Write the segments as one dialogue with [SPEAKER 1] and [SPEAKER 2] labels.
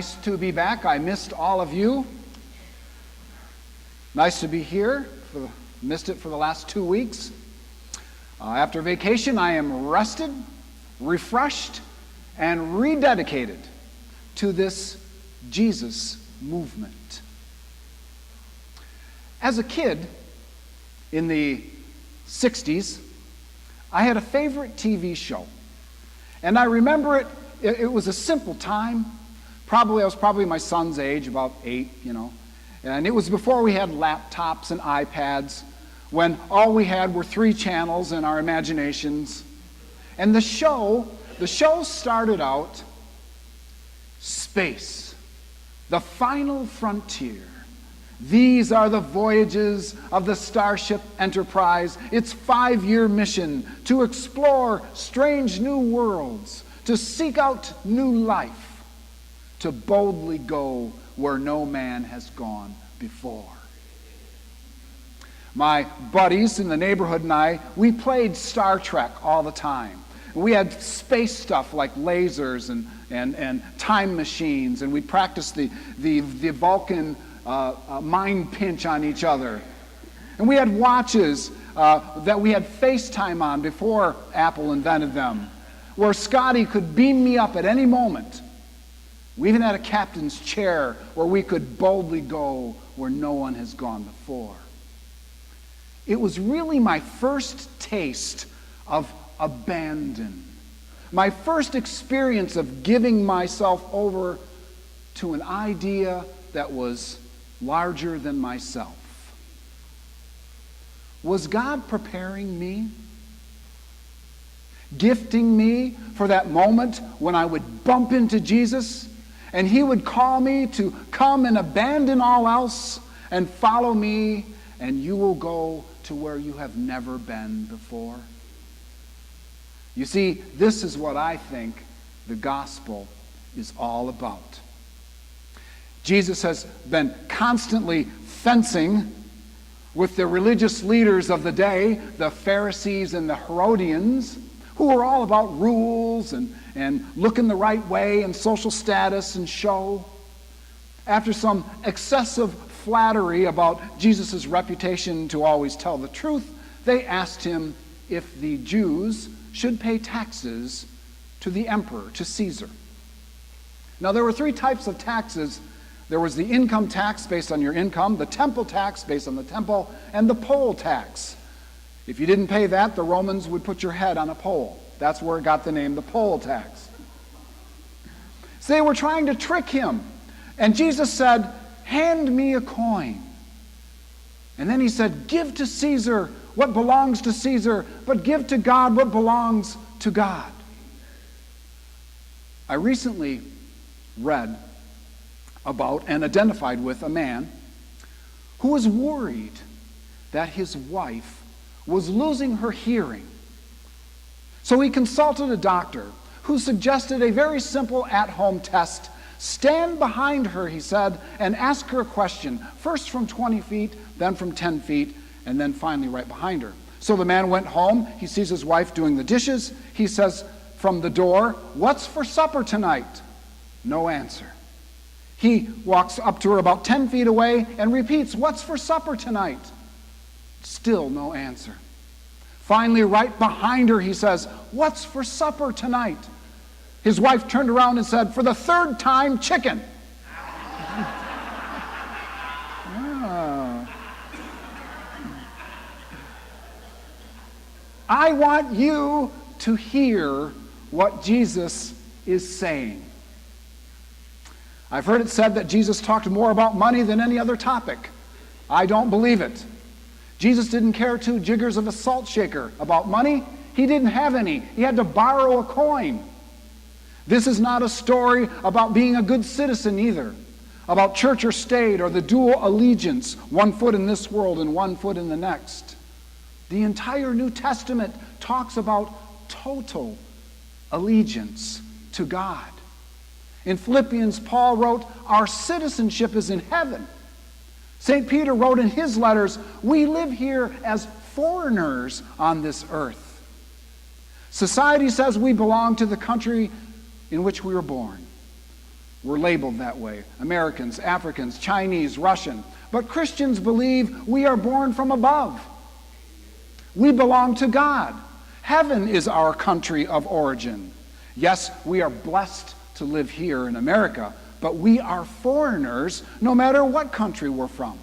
[SPEAKER 1] Nice to be back. I missed all of you. Nice to be here. Missed it for the last 2 weeks. After vacation, I am rested, refreshed, and rededicated to this Jesus movement. As a kid in the 60s, I had a favorite TV show. And I remember it was a simple time. I was probably my son's age, about 8, And it was before we had laptops and iPads, when all we had were 3 channels in our imaginations. And the show started out, space, the final frontier. These are the voyages of the Starship Enterprise, its 5-year mission to explore strange new worlds, to seek out new life, to boldly go where no man has gone before. My buddies in the neighborhood and we played Star Trek all the time. We had space stuff like lasers and time machines, and we practiced the Vulcan mind pinch on each other. And we had watches that we had FaceTime on before Apple invented them, where Scotty could beam me up at any moment. We even had a captain's chair where we could boldly go where no one has gone before. It was really my first taste of abandon, my first experience of giving myself over to an idea that was larger than myself. Was God preparing me? Gifting me for that moment when I would bump into Jesus and he would call me to come and abandon all else and follow me, and you will go to where you have never been before? You see, this is what I think the gospel is all about. Jesus has been constantly fencing with the religious leaders of the day, the Pharisees and the Herodians, who were all about rules and looking the right way and social status and show. After some excessive flattery about Jesus' reputation to always tell the truth, they asked him if the Jews should pay taxes to the emperor, to Caesar. Now, there were 3 types of taxes. There was the income tax based on your income, the temple tax based on the temple, and the poll tax. If you didn't pay that, the Romans would put your head on a pole. That's where it got the name, the poll tax. So they were trying to trick him. And Jesus said, "Hand me a coin." And then he said, "Give to Caesar what belongs to Caesar, but give to God what belongs to God." I recently read about and identified with a man who was worried that his wife was losing her hearing. So he consulted a doctor who suggested a very simple at-home test. Stand behind her, he said, and ask her a question, first from 20 feet, then from 10 feet, and then finally right behind her. So the man went home. He sees his wife doing the dishes. He says from the door, "What's for supper tonight?" No answer. He walks up to her about 10 feet away and repeats, "What's for supper tonight?" Still no answer. Finally, right behind her, he says, "What's for supper tonight?" His wife turned around and said, "For the 3rd time, chicken." I want you to hear what Jesus is saying. I've heard it said that Jesus talked more about money than any other topic. I don't believe it. Jesus didn't care 2 jiggers of a salt shaker about money. He didn't have any. He had to borrow a coin. This is not a story about being a good citizen either, about church or state or the dual allegiance, 1 foot in this world and 1 foot in the next. The entire New Testament talks about total allegiance to God. In Philippians, Paul wrote, "Our citizenship is in heaven." St. Peter wrote in his letters, "We live here as foreigners on this earth." Society says we belong to the country in which we were born. We're labeled that way. Americans, Africans, Chinese, Russian. But Christians believe we are born from above. We belong to God. Heaven is our country of origin. Yes, we are blessed to live here in America, but we are foreigners no matter what country we're from.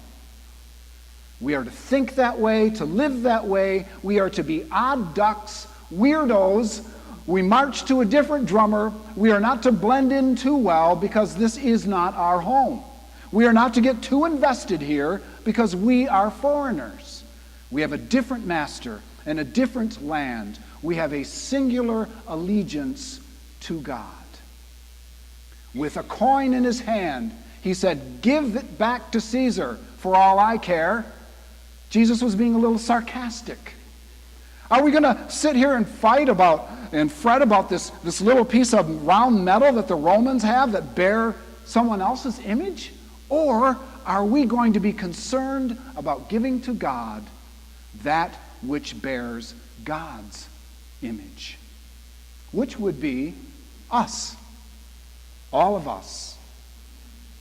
[SPEAKER 1] We are to think that way, to live that way. We are to be odd ducks, weirdos. We march to a different drummer. We are not to blend in too well because this is not our home. We are not to get too invested here because we are foreigners. We have a different master and a different land. We have a singular allegiance to God. With a coin in his hand, he said, "Give it back to Caesar for all I care." Jesus was being a little sarcastic. Are we going to sit here and fight about and fret about this little piece of round metal that the Romans have that bear someone else's image? Or are we going to be concerned about giving to God that which bears God's image? Which would be us. All of us.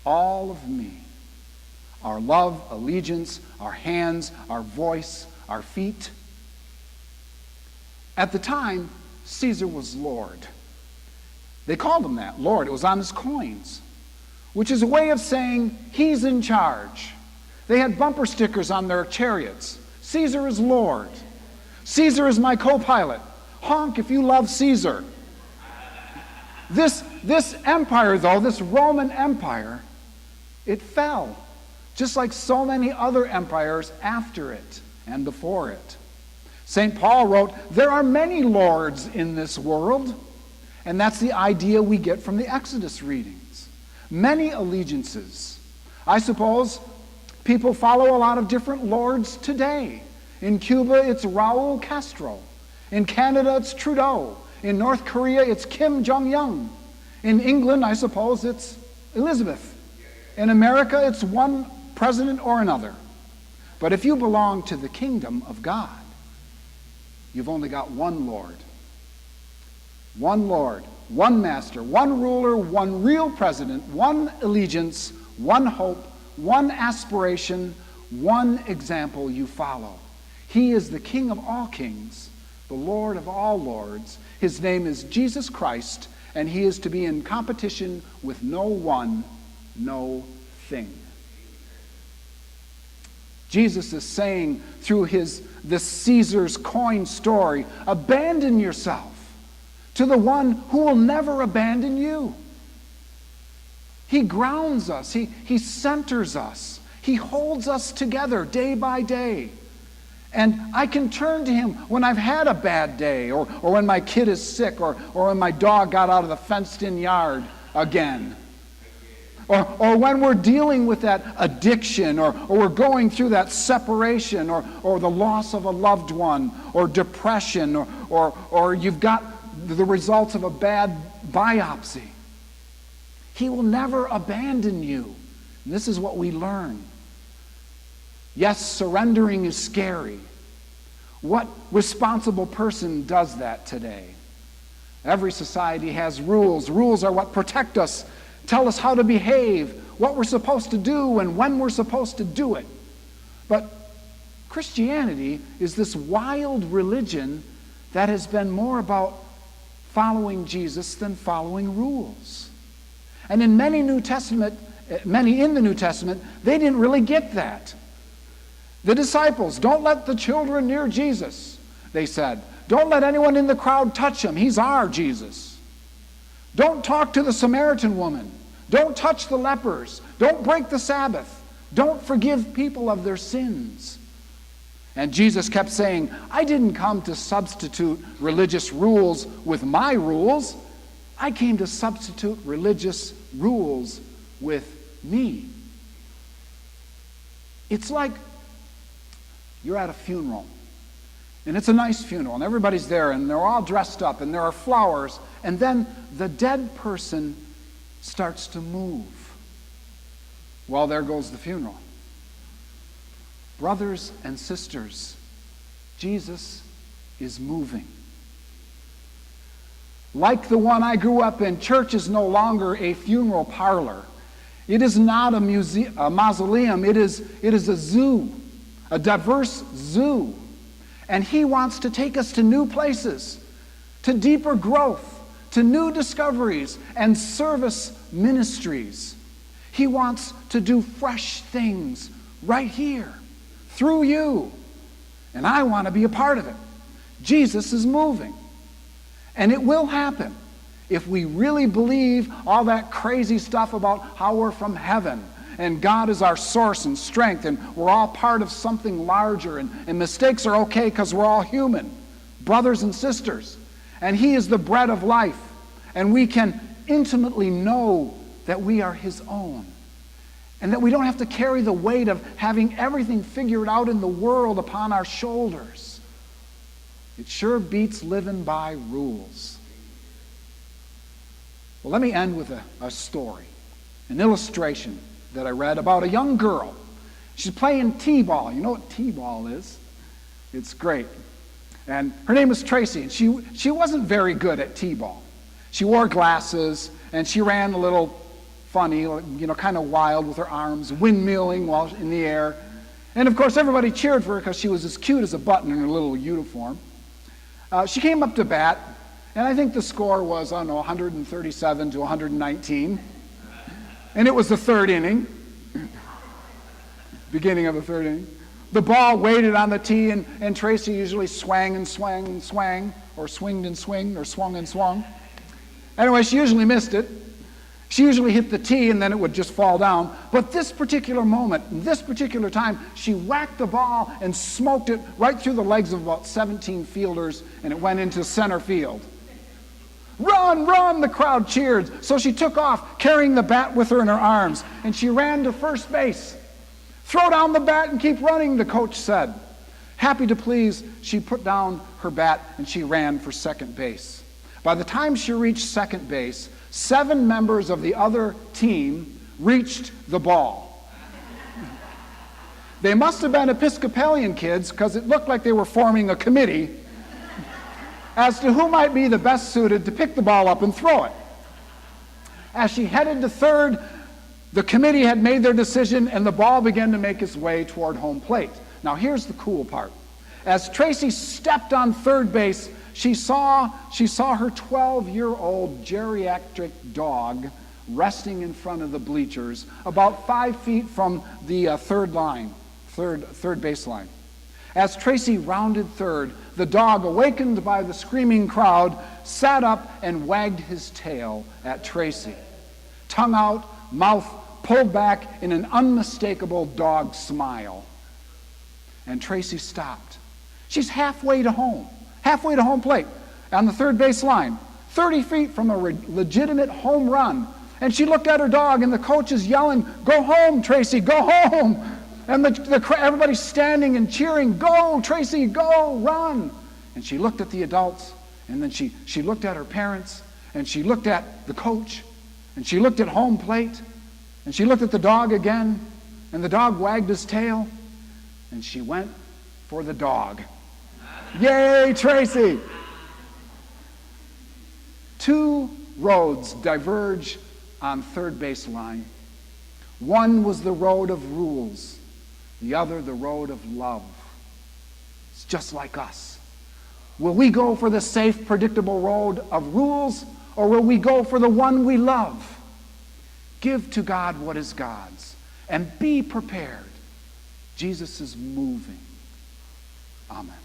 [SPEAKER 1] All of me. Our love, allegiance, our hands, our voice, our feet. At the time, Caesar was Lord. They called him that, Lord. It was on his coins, which is a way of saying he's in charge. They had bumper stickers on their chariots. Caesar is Lord. Caesar is my co-pilot. Honk if you love Caesar. This empire, though, this Roman Empire, it fell, just like so many other empires after it and before it. St. Paul wrote, there are many lords in this world, and that's the idea we get from the Exodus readings. Many allegiances. I suppose people follow a lot of different lords today. In Cuba, it's Raul Castro. In Canada, it's Trudeau. In North Korea, it's Kim Jong-un. In England, I suppose it's Elizabeth. In America, it's one president or another. But if you belong to the kingdom of God, you've only got one Lord. One Lord, one master, one ruler, one real president, one allegiance, one hope, one aspiration, one example you follow. He is the King of all kings, the Lord of all lords. His name is Jesus Christ, and he is to be in competition with no one, no thing. Jesus is saying through this Caesar's coin story, abandon yourself to the one who will never abandon you. He grounds us. He centers us. He holds us together day by day. And I can turn to him when I've had a bad day, or when my kid is sick, or when my dog got out of the fenced-in yard again. Or when we're dealing with that addiction, or we're going through that separation, or the loss of a loved one, or depression, or you've got the results of a bad biopsy. He will never abandon you. And this is what we learn. Yes, surrendering is scary. What responsible person does that today? Every society has rules. Rules are what protect us, tell us how to behave, what we're supposed to do, and when we're supposed to do it. But Christianity is this wild religion that has been more about following Jesus than following rules. And in many in the New Testament, they didn't really get that. The disciples, don't let the children near Jesus, they said. Don't let anyone in the crowd touch him. He's our Jesus. Don't talk to the Samaritan woman. Don't touch the lepers. Don't break the Sabbath. Don't forgive people of their sins. And Jesus kept saying, I didn't come to substitute religious rules with my rules. I came to substitute religious rules with me. It's like you're at a funeral, and it's a nice funeral, and everybody's there, and they're all dressed up, and there are flowers, and then the dead person starts to move. Well, there goes the funeral. Brothers and sisters, Jesus is moving. Like the one I grew up in, church is no longer a funeral parlor. It is not a mausoleum. It is a zoo, a diverse zoo. And he wants to take us to new places, to deeper growth, to new discoveries and service ministries. He wants to do fresh things right here through you. And I want to be a part of it. Jesus is moving. And it will happen if we really believe all that crazy stuff about how we're from heaven and God is our source and strength and we're all part of something larger and mistakes are okay because we're all human, brothers and sisters. And he is the bread of life. And we can intimately know that we are his own. And that we don't have to carry the weight of having everything figured out in the world upon our shoulders. It sure beats living by rules. Well, let me end with a story, an illustration that I read about a young girl. She's playing t-ball. You know what t-ball is? It's great. And her name was Tracy, and she wasn't very good at t-ball. She wore glasses, and she ran a little funny, kind of wild with her arms, windmilling while in the air. And of course, everybody cheered for her because she was as cute as a button in her little uniform. She came up to bat, and I think the score was, 137 to 119. And it was the third inning, beginning of the third inning. The ball waited on the tee, and Tracy usually swang and swang and swang, or swinged and swinged, or swung and swung. Anyway, she usually missed it. She usually hit the tee, and then it would just fall down. But this particular moment, this particular time, she whacked the ball and smoked it right through the legs of about 17 fielders, and it went into center field. Run, run, the crowd cheered. So she took off, carrying the bat with her in her arms, and she ran to first base. Throw down the bat and keep running, the coach said. Happy to please, she put down her bat and she ran for second base. By the time she reached second base, 7 members of the other team reached the ball. They must have been Episcopalian kids because it looked like they were forming a committee as to who might be the best suited to pick the ball up and throw it. As she headed to third, the committee had made their decision and the ball began to make its way toward home plate. Now here's the cool part. As Tracy stepped on third base, she saw her 12-year-old geriatric dog resting in front of the bleachers about 5 feet from the third base line. As Tracy rounded third, the dog, awakened by the screaming crowd, sat up and wagged his tail at Tracy. Tongue out, mouth pulled back in an unmistakable dog smile. And Tracy stopped. She's halfway to home plate on the third base line, 30 feet from a legitimate home run. And she looked at her dog, and the coach is yelling, "Go home, Tracy, go home!" And everybody's standing and cheering, "Go, Tracy, go, run!" And she looked at the adults, and then she looked at her parents, and she looked at the coach, and she looked at home plate, and she looked at the dog again, and the dog wagged his tail, and she went for the dog. Yay, Tracy! 2 roads diverge on third base line. One was the road of rules, the other the road of love. It's just like us. Will we go for the safe, predictable road of rules, or will we go for the one we love? Give to God what is God's, and be prepared. Jesus is moving. Amen.